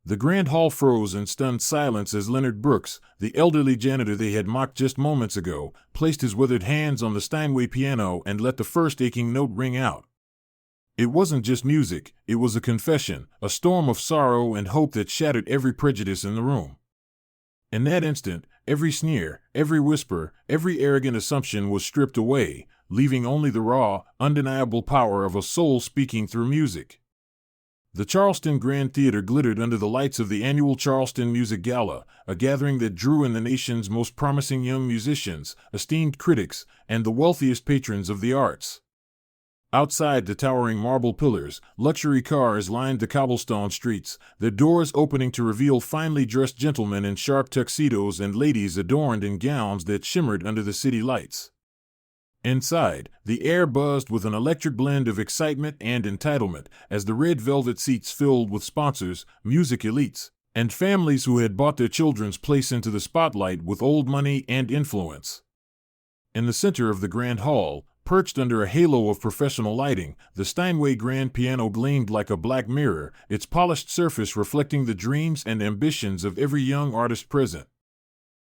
The grand hall froze in stunned silence as Leonard Brooks, the elderly janitor they had mocked just moments ago, placed his withered hands on the Steinway piano and let the first aching note ring out. It wasn't just music, it was a confession, a storm of sorrow and hope that shattered every prejudice in the room. In that instant, every sneer, every whisper, every arrogant assumption was stripped away, leaving only the raw, undeniable power of a soul speaking through music. The Charleston Grand Theater glittered under the lights of the annual Charleston Music Gala, a gathering that drew in the nation's most promising young musicians, esteemed critics, and the wealthiest patrons of the arts. Outside the towering marble pillars, luxury cars lined the cobblestone streets, their doors opening to reveal finely dressed gentlemen in sharp tuxedos and ladies adorned in gowns that shimmered under the city lights. Inside, the air buzzed with an electric blend of excitement and entitlement as the red velvet seats filled with sponsors, music elites, and families who had bought their children's place into the spotlight with old money and influence. In the center of the grand hall, perched under a halo of professional lighting, the Steinway grand piano gleamed like a black mirror, its polished surface reflecting the dreams and ambitions of every young artist present.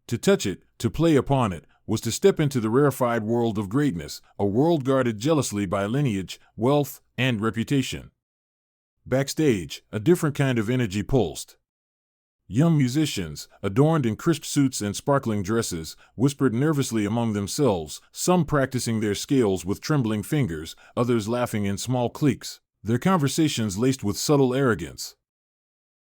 To touch it, to play upon it, was to step into the rarefied world of greatness, a world guarded jealously by lineage, wealth, and reputation. Backstage, a different kind of energy pulsed. Young musicians, adorned in crisp suits and sparkling dresses, whispered nervously among themselves, some practicing their scales with trembling fingers, others laughing in small cliques, their conversations laced with subtle arrogance.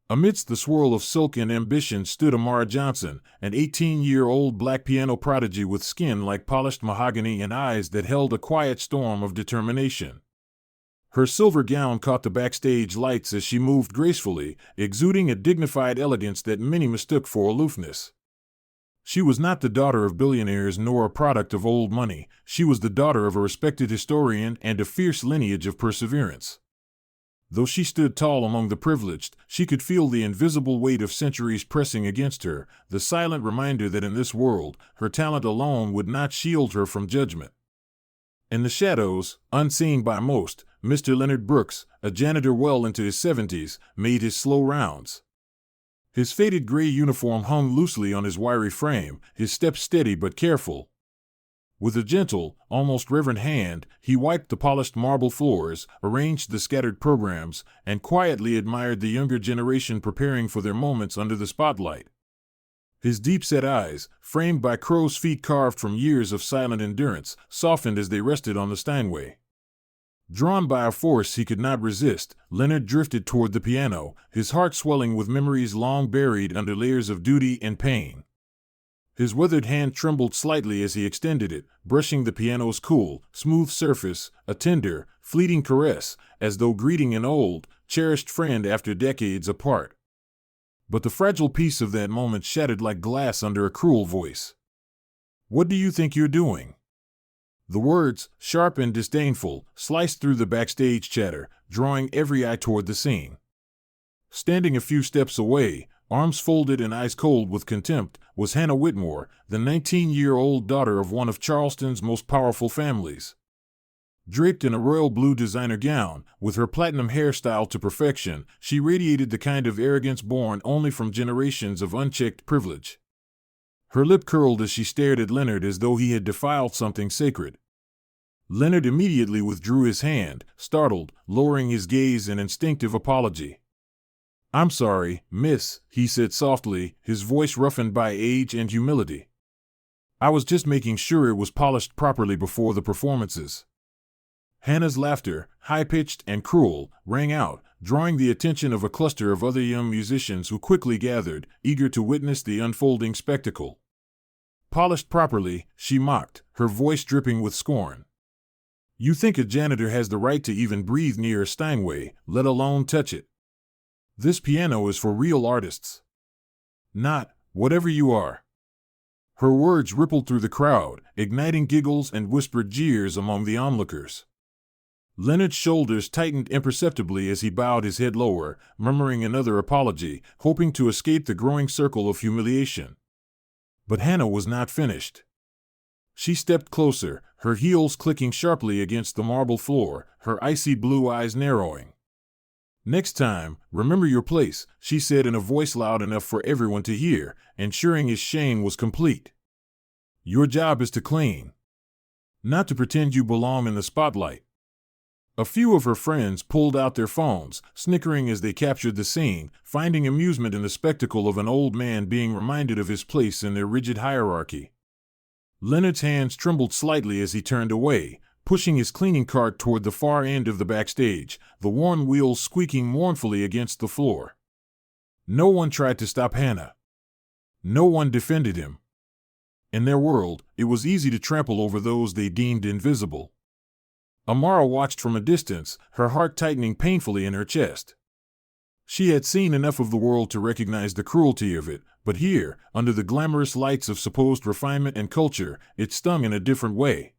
Amidst the swirl of silk and ambition stood Amara Johnson, an 18-year-old black piano prodigy with skin like polished mahogany and eyes that held a quiet storm of determination. Her silver gown caught the backstage lights as she moved gracefully, exuding a dignified elegance that many mistook for aloofness. She was not the daughter of billionaires nor a product of old money. She was the daughter of a respected historian and a fierce lineage of perseverance. Though she stood tall among the privileged, she could feel the invisible weight of centuries pressing against her, the silent reminder that in this world, her talent alone would not shield her from judgment. In the shadows, unseen by most, Mr. Leonard Brooks, a janitor well into his 70s, made his slow rounds. His faded gray uniform hung loosely on his wiry frame, his steps steady but careful. With a gentle, almost reverent hand, he wiped the polished marble floors, arranged the scattered programs, and quietly admired the younger generation preparing for their moments under the spotlight. His deep-set eyes, framed by crow's feet carved from years of silent endurance, softened as they rested on the Steinway. Drawn by a force he could not resist, Leonard drifted toward the piano, his heart swelling with memories long buried under layers of duty and pain. His withered hand trembled slightly as he extended it, brushing the piano's cool, smooth surface, a tender, fleeting caress, as though greeting an old, cherished friend after decades apart. But the fragile peace of that moment shattered like glass under a cruel voice. "What do you think you're doing?" The words, sharp and disdainful, sliced through the backstage chatter, drawing every eye toward the scene. Standing a few steps away, arms folded and eyes cold with contempt, was Hannah Whitmore, the 19-year-old daughter of one of Charleston's most powerful families. Draped in a royal blue designer gown, with her platinum hairstyle to perfection, she radiated the kind of arrogance born only from generations of unchecked privilege. Her lip curled as she stared at Leonard as though he had defiled something sacred. Leonard immediately withdrew his hand, startled, lowering his gaze in instinctive apology. "I'm sorry, miss," he said softly, his voice roughened by age and humility. "I was just making sure it was polished properly before the performances." Hannah's laughter, high-pitched and cruel, rang out, drawing the attention of a cluster of other young musicians who quickly gathered, eager to witness the unfolding spectacle. "Polished properly," she mocked, her voice dripping with scorn. "You think a janitor has the right to even breathe near a Steinway, let alone touch it? This piano is for real artists. Not, whatever you are." Her words rippled through the crowd, igniting giggles and whispered jeers among the onlookers. Leonard's shoulders tightened imperceptibly as he bowed his head lower, murmuring another apology, hoping to escape the growing circle of humiliation. But Hannah was not finished. She stepped closer, her heels clicking sharply against the marble floor, her icy blue eyes narrowing. Next time, remember your place, she said in a voice loud enough for everyone to hear, ensuring his shame was complete. Your job is to clean, not to pretend you belong in the spotlight. A few of her friends pulled out their phones, snickering as they captured the scene, finding amusement in the spectacle of an old man being reminded of his place in their rigid hierarchy. Leonard's hands trembled slightly as he turned away, pushing his cleaning cart toward the far end of the backstage, the worn wheels squeaking mournfully against the floor. No one tried to stop Hannah. No one defended him. In their world, it was easy to trample over those they deemed invisible. Amara watched from a distance, her heart tightening painfully in her chest. She had seen enough of the world to recognize the cruelty of it, but here, under the glamorous lights of supposed refinement and culture, it stung in a different way.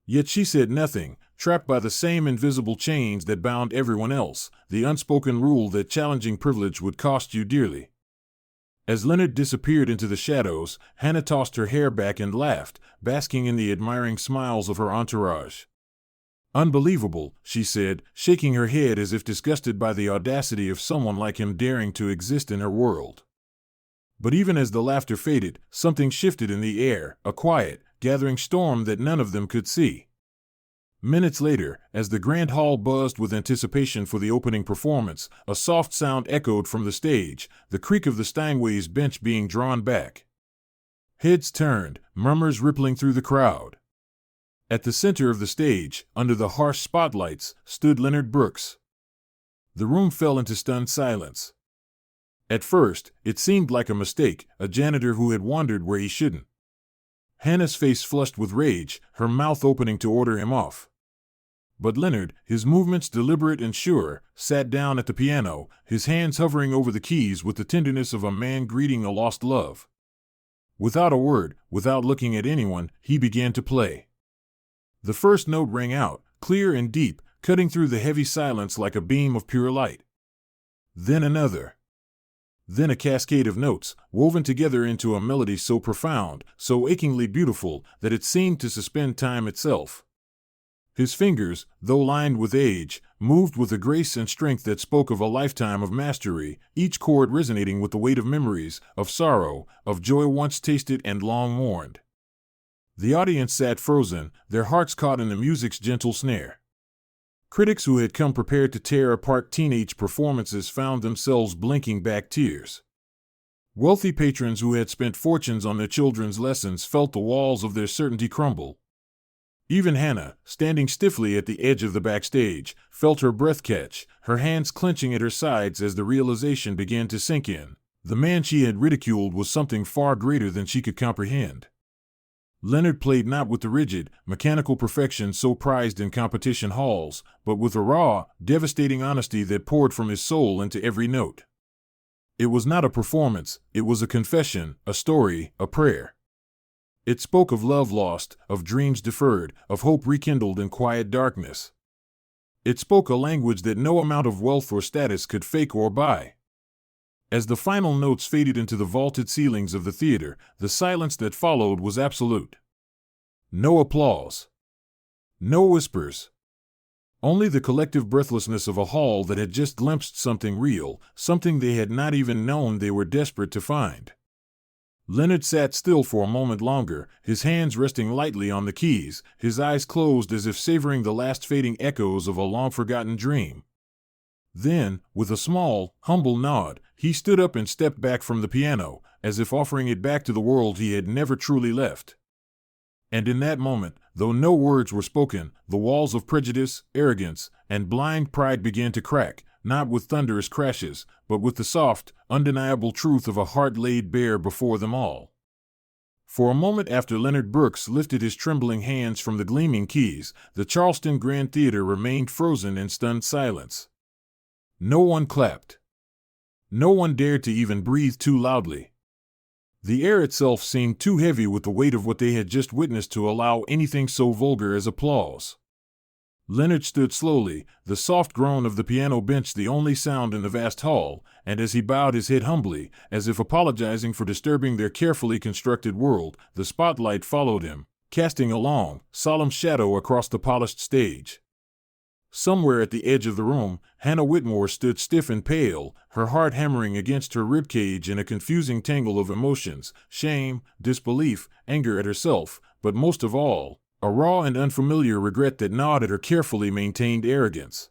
Yet she said nothing, trapped by the same invisible chains that bound everyone else, the unspoken rule that challenging privilege would cost you dearly. As Leonard disappeared into the shadows, Hannah tossed her hair back and laughed, basking in the admiring smiles of her entourage. Unbelievable, she said, shaking her head as if disgusted by the audacity of someone like him daring to exist in her world. But even as the laughter faded, something shifted in the air, a quiet, gathering storm that none of them could see. Minutes later, as the grand hall buzzed with anticipation for the opening performance, a soft sound echoed from the stage, the creak of the Steinway's bench being drawn back. Heads turned, murmurs rippling through the crowd. At the center of the stage, under the harsh spotlights, stood Leonard Brooks. The room fell into stunned silence. At first, it seemed like a mistake, a janitor who had wandered where he shouldn't. Hannah's face flushed with rage, her mouth opening to order him off. But Leonard, his movements deliberate and sure, sat down at the piano, his hands hovering over the keys with the tenderness of a man greeting a lost love. Without a word, without looking at anyone, he began to play. The first note rang out, clear and deep, cutting through the heavy silence like a beam of pure light. Then another. Then a cascade of notes, woven together into a melody so profound, so achingly beautiful, that it seemed to suspend time itself. His fingers, though lined with age, moved with a grace and strength that spoke of a lifetime of mastery, each chord resonating with the weight of memories, of sorrow, of joy once tasted and long mourned. The audience sat frozen, their hearts caught in the music's gentle snare. Critics who had come prepared to tear apart teenage performances found themselves blinking back tears. Wealthy patrons who had spent fortunes on their children's lessons felt the walls of their certainty crumble. Even Hannah, standing stiffly at the edge of the backstage, felt her breath catch, her hands clenching at her sides as the realization began to sink in. The man she had ridiculed was something far greater than she could comprehend. Leonard played not with the rigid, mechanical perfection so prized in competition halls, but with a raw, devastating honesty that poured from his soul into every note. It was not a performance, it was a confession, a story, a prayer. It spoke of love lost, of dreams deferred, of hope rekindled in quiet darkness. It spoke a language that no amount of wealth or status could fake or buy. As the final notes faded into the vaulted ceilings of the theater, the silence that followed was absolute. No applause. No whispers. Only the collective breathlessness of a hall that had just glimpsed something real, something they had not even known they were desperate to find. Leonard sat still for a moment longer, his hands resting lightly on the keys, his eyes closed as if savoring the last fading echoes of a long-forgotten dream. Then, with a small, humble nod, he stood up and stepped back from the piano, as if offering it back to the world he had never truly left. And in that moment, though no words were spoken, the walls of prejudice, arrogance, and blind pride began to crack, not with thunderous crashes, but with the soft, undeniable truth of a heart laid bare before them all. For a moment after Leonard Brooks lifted his trembling hands from the gleaming keys, the Charleston Grand Theater remained frozen in stunned silence. No one clapped. No one dared to even breathe too loudly. The air itself seemed too heavy with the weight of what they had just witnessed to allow anything so vulgar as applause. Leonard stood slowly, the soft groan of the piano bench the only sound in the vast hall, and as he bowed his head humbly, as if apologizing for disturbing their carefully constructed world, the spotlight followed him, casting a long, solemn shadow across the polished stage. Somewhere at the edge of the room, Hannah Whitmore stood stiff and pale, her heart hammering against her ribcage in a confusing tangle of emotions: shame, disbelief, anger at herself, but most of all, a raw and unfamiliar regret that gnawed at her carefully maintained arrogance.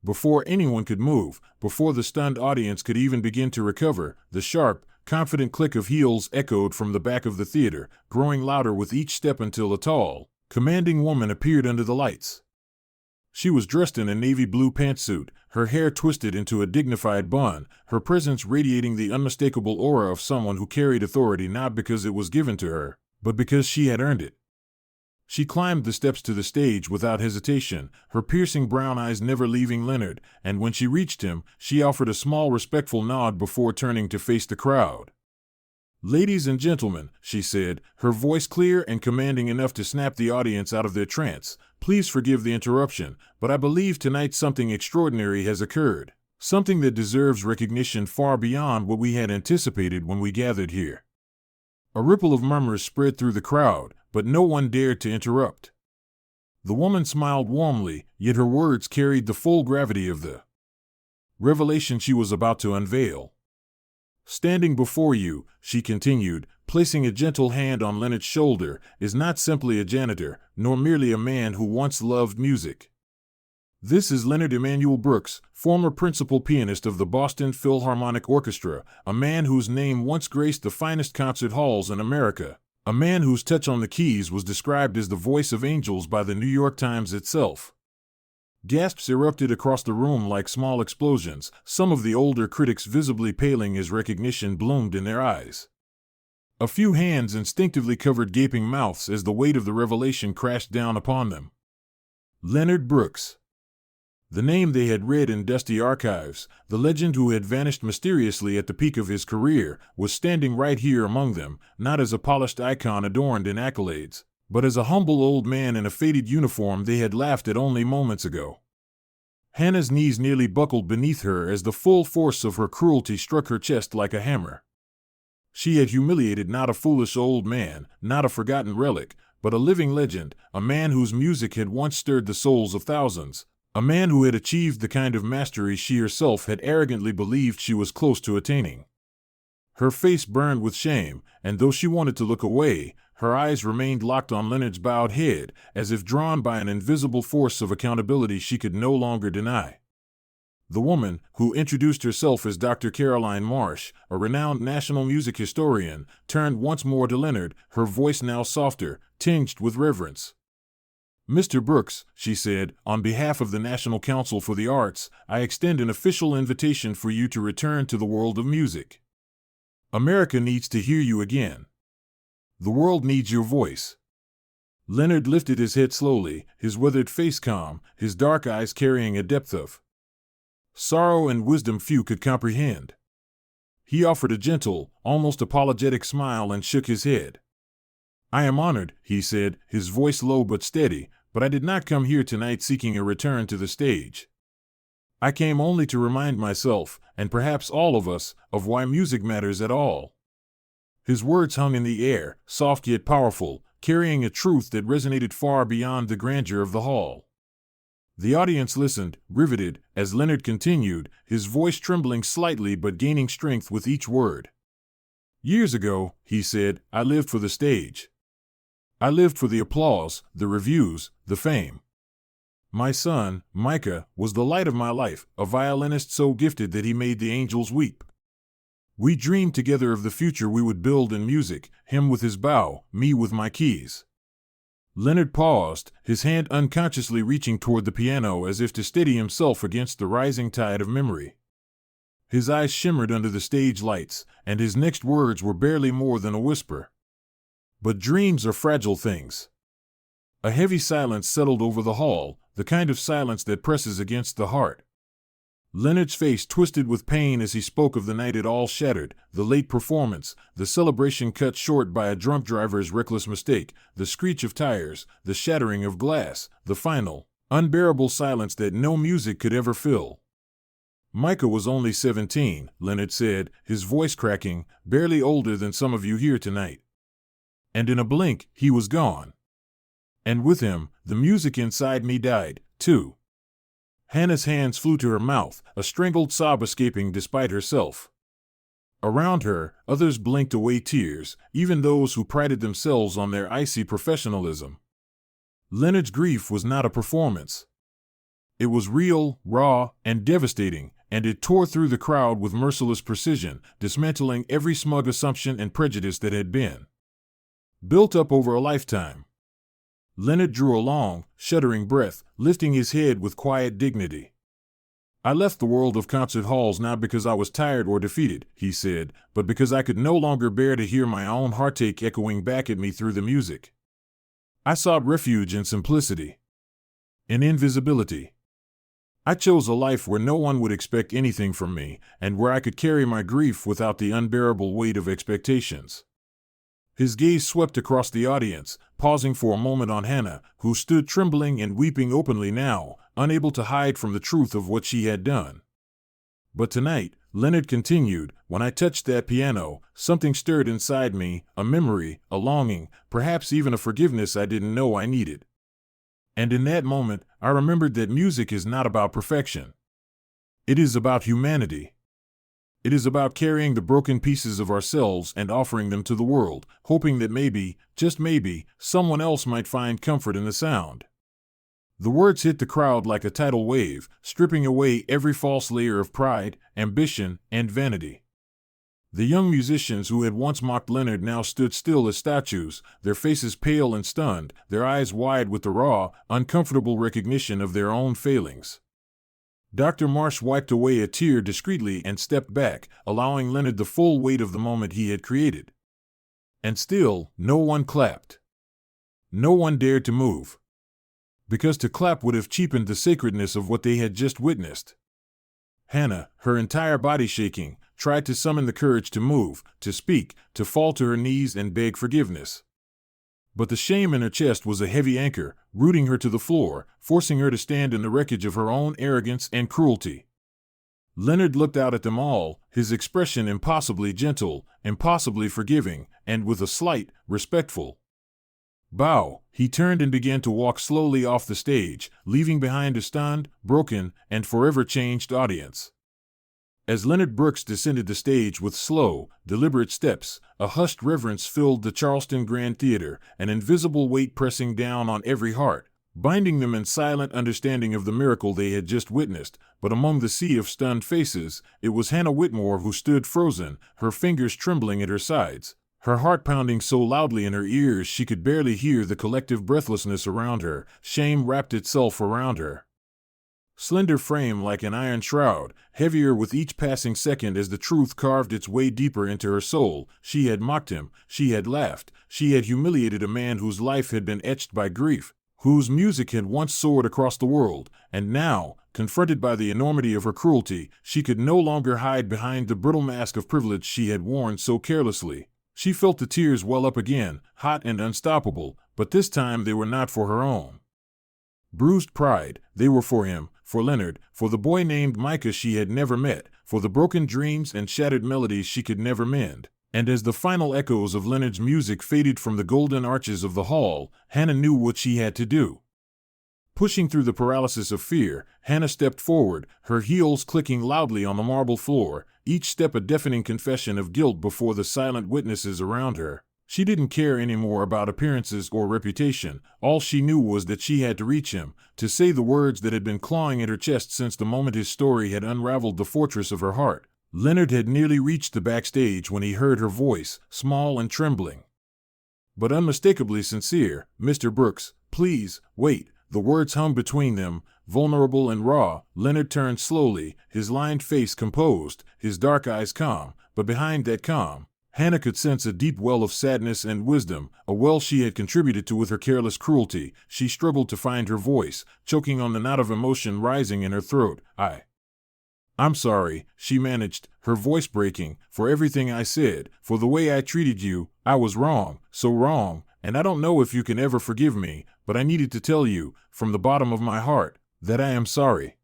Before anyone could move, before the stunned audience could even begin to recover, the sharp, confident click of heels echoed from the back of the theater, growing louder with each step until a tall, commanding woman appeared under the lights. She was dressed in a navy blue pantsuit, her hair twisted into a dignified bun, her presence radiating the unmistakable aura of someone who carried authority not because it was given to her, but because she had earned it. She climbed the steps to the stage without hesitation, her piercing brown eyes never leaving Leonard, and when she reached him, she offered a small respectful nod before turning to face the crowd. "Ladies and gentlemen," she said, her voice clear and commanding enough to snap the audience out of their trance, "please forgive the interruption, but I believe tonight something extraordinary has occurred, something that deserves recognition far beyond what we had anticipated when we gathered here." A ripple of murmurs spread through the crowd, but no one dared to interrupt. The woman smiled warmly, yet her words carried the full gravity of the revelation she was about to unveil. "Standing before you," she continued, placing a gentle hand on Leonard's shoulder, "is not simply a janitor, nor merely a man who once loved music. This is Leonard Emanuel Brooks, former principal pianist of the Boston Philharmonic Orchestra, a man whose name once graced the finest concert halls in America, a man whose touch on the keys was described as the voice of angels by the New York Times itself." Gasps erupted across the room like small explosions, some of the older critics visibly paling as recognition bloomed in their eyes. A few hands instinctively covered gaping mouths as the weight of the revelation crashed down upon them. Leonard Brooks. The name they had read in dusty archives, the legend who had vanished mysteriously at the peak of his career, was standing right here among them, not as a polished icon adorned in accolades, but as a humble old man in a faded uniform they had laughed at only moments ago. Hannah's knees nearly buckled beneath her as the full force of her cruelty struck her chest like a hammer. She had humiliated not a foolish old man, not a forgotten relic, but a living legend, a man whose music had once stirred the souls of thousands, a man who had achieved the kind of mastery she herself had arrogantly believed she was close to attaining. Her face burned with shame, and though she wanted to look away, her eyes remained locked on Leonard's bowed head, as if drawn by an invisible force of accountability she could no longer deny. The woman, who introduced herself as Dr. Caroline Marsh, a renowned national music historian, turned once more to Leonard, her voice now softer, tinged with reverence. "Mr. Brooks," she said, "on behalf of the National Council for the Arts, I extend an official invitation for you to return to the world of music. America needs to hear you again. The world needs your voice." Leonard lifted his head slowly, his weathered face calm, his dark eyes carrying a depth of sorrow and wisdom few could comprehend. He offered a gentle, almost apologetic smile and shook his head. "I am honored," he said, his voice low but steady, "but I did not come here tonight seeking a return to the stage. I came only to remind myself, and perhaps all of us, of why music matters at all." His words hung in the air, soft yet powerful, carrying a truth that resonated far beyond the grandeur of the hall. The audience listened, riveted, as Leonard continued, his voice trembling slightly but gaining strength with each word. "Years ago," he said, "I lived for the stage. I lived for the applause, the reviews, the fame. My son, Micah, was the light of my life, a violinist so gifted that he made the angels weep. We dreamed together of the future we would build in music, him with his bow, me with my keys." Leonard paused, his hand unconsciously reaching toward the piano as if to steady himself against the rising tide of memory. His eyes shimmered under the stage lights, and his next words were barely more than a whisper. "But dreams are fragile things." A heavy silence settled over the hall, the kind of silence that presses against the heart. Leonard's face twisted with pain as he spoke of the night it all shattered, the late performance, the celebration cut short by a drunk driver's reckless mistake, the screech of tires, the shattering of glass, the final, unbearable silence that no music could ever fill. "Micah was only 17, Leonard said, his voice cracking, barely older than some of you here tonight. And in a blink, he was gone. And with him, the music inside me died, too. Hannah's hands flew to her mouth, a strangled sob escaping despite herself. Around her, others blinked away tears, even those who prided themselves on their icy professionalism. Leonard's grief was not a performance. It was real, raw, and devastating, and it tore through the crowd with merciless precision, dismantling every smug assumption and prejudice that had been built up over a lifetime. Leonard drew a long, shuddering breath, lifting his head with quiet dignity. "I left the world of concert halls not because I was tired or defeated," he said, "but because I could no longer bear to hear my own heartache echoing back at me through the music. I sought refuge in simplicity, in invisibility. I chose a life where no one would expect anything from me, and where I could carry my grief without the unbearable weight of expectations." His gaze swept across the audience, pausing for a moment on Hannah, who stood trembling and weeping openly now, unable to hide from the truth of what she had done. "But tonight," Leonard continued, "when I touched that piano, something stirred inside me, a memory, a longing, perhaps even a forgiveness I didn't know I needed. And in that moment, I remembered that music is not about perfection. It is about humanity. It is about carrying the broken pieces of ourselves and offering them to the world, hoping that maybe, just maybe, someone else might find comfort in the sound." The words hit the crowd like a tidal wave, stripping away every false layer of pride, ambition, and vanity. The young musicians who had once mocked Leonard now stood still as statues, their faces pale and stunned, their eyes wide with the raw, uncomfortable recognition of their own failings. Dr. Marsh wiped away a tear discreetly and stepped back, allowing Leonard the full weight of the moment he had created. And still, no one clapped. No one dared to move. Because to clap would have cheapened the sacredness of what they had just witnessed. Hannah, her entire body shaking, tried to summon the courage to move, to speak, to fall to her knees and beg forgiveness. But the shame in her chest was a heavy anchor, rooting her to the floor, forcing her to stand in the wreckage of her own arrogance and cruelty. Leonard looked out at them all, his expression impossibly gentle, impossibly forgiving, and with a slight, respectful bow, he turned and began to walk slowly off the stage, leaving behind a stunned, broken, and forever changed audience. As Leonard Brooks descended the stage with slow, deliberate steps, a hushed reverence filled the Charleston Grand Theater, an invisible weight pressing down on every heart, binding them in silent understanding of the miracle they had just witnessed. But among the sea of stunned faces, it was Hannah Whitmore who stood frozen, her fingers trembling at her sides, her heart pounding so loudly in her ears she could barely hear the collective breathlessness around her. Shame wrapped itself around her slender frame like an iron shroud, heavier with each passing second as the truth carved its way deeper into her soul. She had mocked him, she had laughed, she had humiliated a man whose life had been etched by grief, whose music had once soared across the world, and now, confronted by the enormity of her cruelty, she could no longer hide behind the brittle mask of privilege she had worn so carelessly. She felt the tears well up again, hot and unstoppable, but this time they were not for her own bruised pride, they were for him, for Leonard, for the boy named Micah she had never met, for the broken dreams and shattered melodies she could never mend. And as the final echoes of Leonard's music faded from the golden arches of the hall, Hannah knew what she had to do. Pushing through the paralysis of fear, Hannah stepped forward, her heels clicking loudly on the marble floor, each step a deafening confession of guilt before the silent witnesses around her. She didn't care anymore about appearances or reputation. All she knew was that she had to reach him, to say the words that had been clawing at her chest since the moment his story had unraveled the fortress of her heart. Leonard had nearly reached the backstage when he heard her voice, small and trembling, but unmistakably sincere. "Mr. Brooks, please, wait." The words hung between them, vulnerable and raw. Leonard turned slowly, his lined face composed, his dark eyes calm, but behind that calm, Hannah could sense a deep well of sadness and wisdom, a well she had contributed to with her careless cruelty. She struggled to find her voice, choking on the knot of emotion rising in her throat. I'm sorry," she managed, her voice breaking, "for everything I said, for the way I treated you. I was wrong, so wrong, and I don't know if you can ever forgive me, but I needed to tell you, from the bottom of my heart, that I am sorry."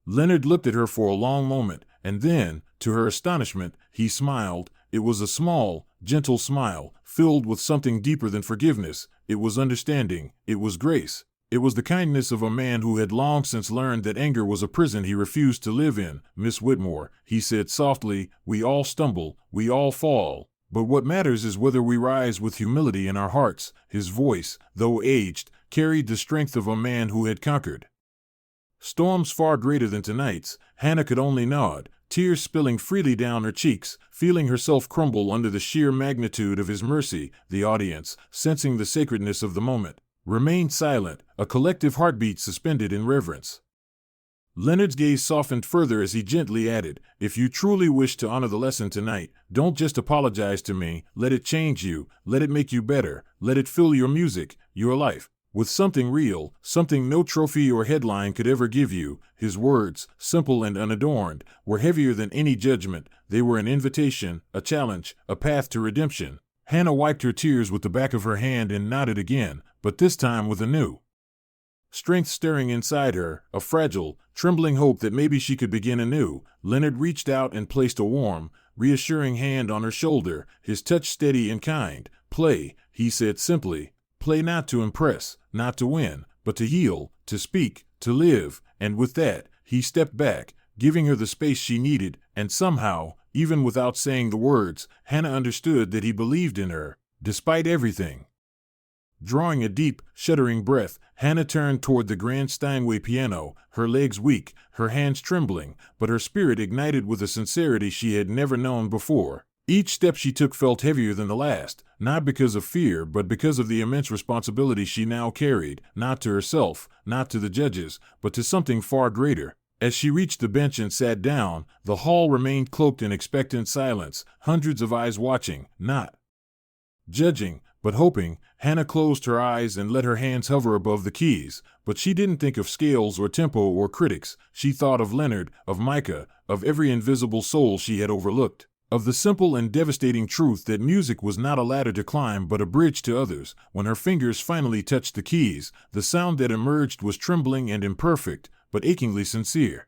Leonard looked at her for a long moment, and then, to her astonishment, he smiled. It was a small, gentle smile, filled with something deeper than forgiveness. It was understanding, it was grace. It was the kindness of a man who had long since learned that anger was a prison he refused to live in. "Miss Whitmore," he said softly, "we all stumble, we all fall. But what matters is whether we rise with humility in our hearts." His voice, though aged, carried the strength of a man who had conquered storms far greater than tonight's. Hannah could only nod, tears spilling freely down her cheeks, feeling herself crumble under the sheer magnitude of his mercy. The audience, sensing the sacredness of the moment, remained silent, a collective heartbeat suspended in reverence. Leonard's gaze softened further as he gently added, "If you truly wish to honor the lesson tonight, don't just apologize to me. Let it change you, let it make you better, let it fill your music, your life, with something real, something no trophy or headline could ever give you." His words, simple and unadorned, were heavier than any judgment. They were an invitation, a challenge, a path to redemption. Hannah wiped her tears with the back of her hand and nodded again, but this time with a new strength stirring inside her, a fragile, trembling hope that maybe she could begin anew. Leonard reached out and placed a warm, reassuring hand on her shoulder, his touch steady and kind. "Play," he said simply. "Play not to impress, not to win, but to heal, to speak, to live." And with that, he stepped back, giving her the space she needed, and somehow, even without saying the words, Hannah understood that he believed in her, despite everything. Drawing a deep, shuddering breath, Hannah turned toward the grand Steinway piano, her legs weak, her hands trembling, but her spirit ignited with a sincerity she had never known before. Each step she took felt heavier than the last, not because of fear but because of the immense responsibility she now carried, not to herself, not to the judges, but to something far greater. As she reached the bench and sat down, the hall remained cloaked in expectant silence, hundreds of eyes watching, not judging, but hoping. Hannah closed her eyes and let her hands hover above the keys, but she didn't think of scales or tempo or critics. She thought of Leonard, of Micah, of every invisible soul she had overlooked, of the simple and devastating truth that music was not a ladder to climb but a bridge to others. When her fingers finally touched the keys, the sound that emerged was trembling and imperfect, but achingly sincere.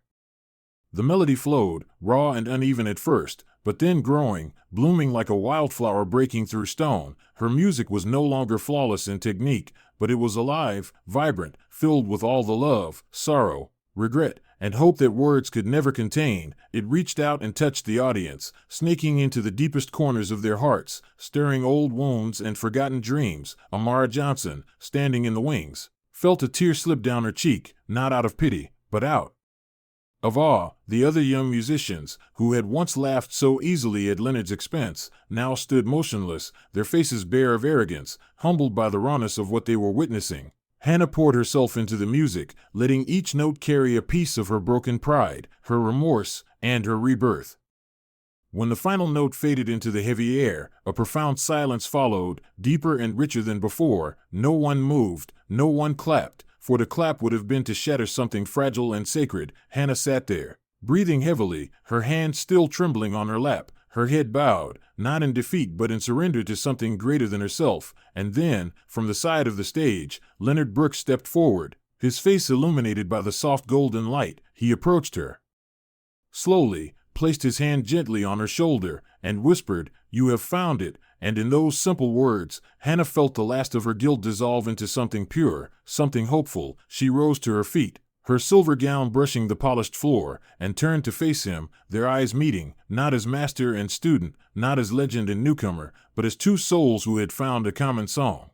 The melody flowed, raw and uneven at first, but then growing, blooming like a wildflower breaking through stone. Her music was no longer flawless in technique, but it was alive, vibrant, filled with all the love, sorrow, regret, and hope that words could never contain. It reached out and touched the audience, snaking into the deepest corners of their hearts, stirring old wounds and forgotten dreams. Amara Johnson, standing in the wings, felt a tear slip down her cheek, not out of pity, but out of awe. The other young musicians, who had once laughed so easily at Leonard's expense, now stood motionless, their faces bare of arrogance, humbled by the rawness of what they were witnessing. Hannah poured herself into the music, letting each note carry a piece of her broken pride, her remorse, and her rebirth. When the final note faded into the heavy air, a profound silence followed, deeper and richer than before. No one moved, no one clapped, for to clap would have been to shatter something fragile and sacred. Hannah sat there, breathing heavily, her hands still trembling on her lap, her head bowed, not in defeat but in surrender to something greater than herself. And then, from the side of the stage, Leonard Brooks stepped forward, his face illuminated by the soft golden light. He approached her slowly, placed his hand gently on her shoulder, and whispered, "You have found it." And in those simple words, Hannah felt the last of her guilt dissolve into something pure, something hopeful. She rose to her feet, her silver gown brushing the polished floor, and turned to face him, their eyes meeting, not as master and student, not as legend and newcomer, but as two souls who had found a common song.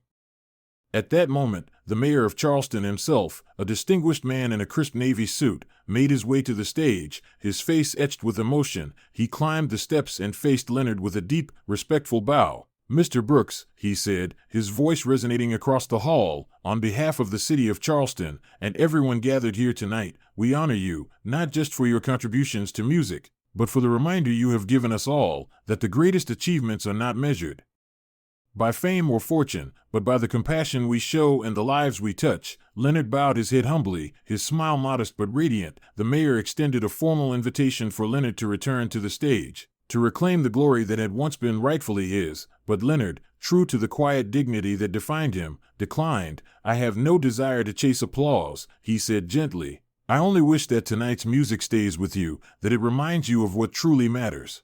At that moment, the mayor of Charleston himself, a distinguished man in a crisp navy suit, made his way to the stage, his face etched with emotion. He climbed the steps and faced Leonard with a deep, respectful bow. "Mr. Brooks," he said, his voice resonating across the hall, "on behalf of the city of Charleston and everyone gathered here tonight, we honor you, not just for your contributions to music, but for the reminder you have given us all that the greatest achievements are not measured by fame or fortune, but by the compassion we show and the lives we touch." Leonard bowed his head humbly, his smile modest but radiant. The mayor extended a formal invitation for Leonard to return to the stage, to reclaim the glory that had once been rightfully his. But Leonard, true to the quiet dignity that defined him, declined. "I have no desire to chase applause," he said gently. "I only wish that tonight's music stays with you, that it reminds you of what truly matters."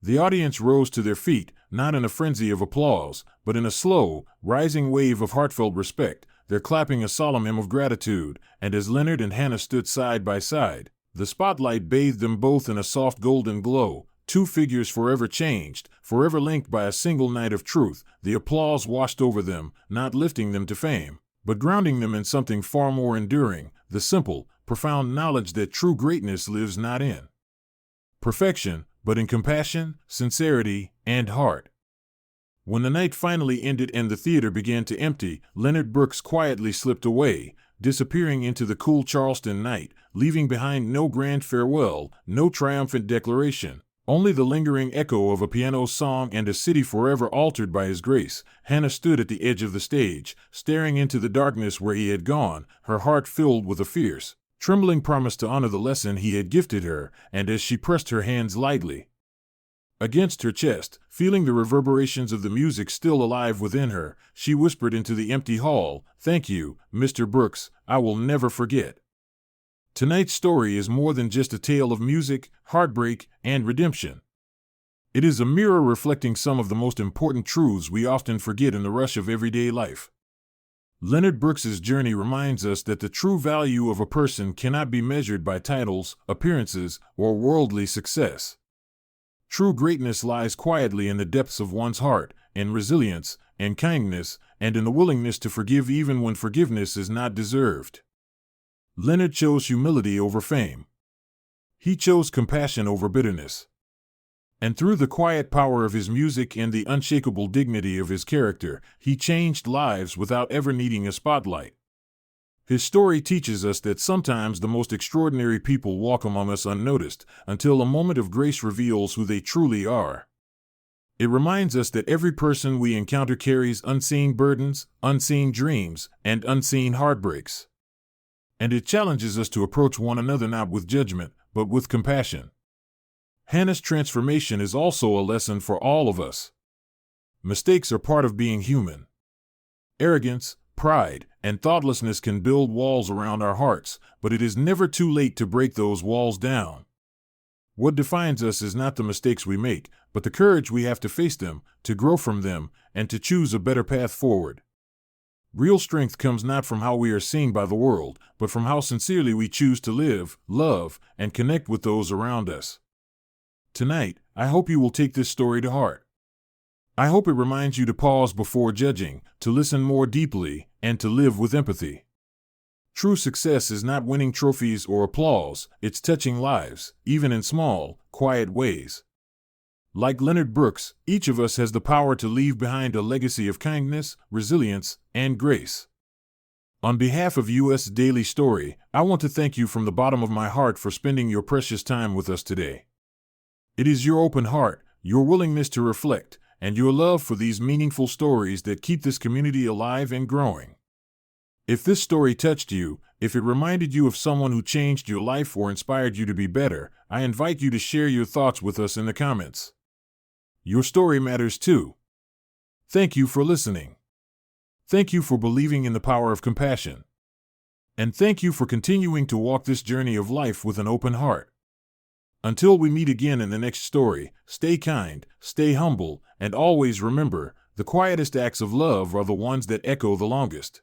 The audience rose to their feet, not in a frenzy of applause, but in a slow, rising wave of heartfelt respect. their clapping a solemn hymn of gratitude, and as Leonard and Hannah stood side by side, the spotlight bathed them both in a soft golden glow, two figures forever changed, forever linked by a single night of truth. The applause washed over them, not lifting them to fame, but grounding them in something far more enduring, the simple, profound knowledge that true greatness lives not in perfection, but in compassion, sincerity, and heart. When the night finally ended and the theater began to empty, Leonard Brooks quietly slipped away, disappearing into the cool Charleston night, leaving behind no grand farewell, no triumphant declaration, only the lingering echo of a piano song and a city forever altered by his grace. Hannah stood at the edge of the stage, staring into the darkness where he had gone, her heart filled with a fierce, trembling promise to honor the lesson he had gifted her, and as she pressed her hands lightly against her chest, feeling the reverberations of the music still alive within her, she whispered into the empty hall, "Thank you, Mr. Brooks, I will never forget." Tonight's story is more than just a tale of music, heartbreak, and redemption. It is a mirror reflecting some of the most important truths we often forget in the rush of everyday life. Leonard Brooks's journey reminds us that the true value of a person cannot be measured by titles, appearances, or worldly success. True greatness lies quietly in the depths of one's heart, in resilience, in kindness, and in the willingness to forgive even when forgiveness is not deserved. Leonard chose humility over fame. He chose compassion over bitterness. And through the quiet power of his music and the unshakable dignity of his character, he changed lives without ever needing a spotlight. His story teaches us that sometimes the most extraordinary people walk among us unnoticed, until a moment of grace reveals who they truly are. It reminds us that every person we encounter carries unseen burdens, unseen dreams, and unseen heartbreaks. And it challenges us to approach one another not with judgment, but with compassion. Hannah's transformation is also a lesson for all of us. Mistakes are part of being human. Arrogance, pride, and thoughtlessness can build walls around our hearts, but it is never too late to break those walls down. What defines us is not the mistakes we make, but the courage we have to face them, to grow from them, and to choose a better path forward. Real strength comes not from how we are seen by the world, but from how sincerely we choose to live, love, and connect with those around us. Tonight, I hope you will take this story to heart. I hope it reminds you to pause before judging, to listen more deeply, and to live with empathy. True success is not winning trophies or applause, it's touching lives, even in small, quiet ways. Like Leonard Brooks, each of us has the power to leave behind a legacy of kindness, resilience, and grace. On behalf of U.S. Daily Story, I want to thank you from the bottom of my heart for spending your precious time with us today. It is your open heart, your willingness to reflect, and your love for these meaningful stories that keep this community alive and growing. If this story touched you, if it reminded you of someone who changed your life or inspired you to be better, I invite you to share your thoughts with us in the comments. Your story matters too. Thank you for listening. Thank you for believing in the power of compassion. And thank you for continuing to walk this journey of life with an open heart. Until we meet again in the next story, stay kind, stay humble, and always remember, the quietest acts of love are the ones that echo the longest.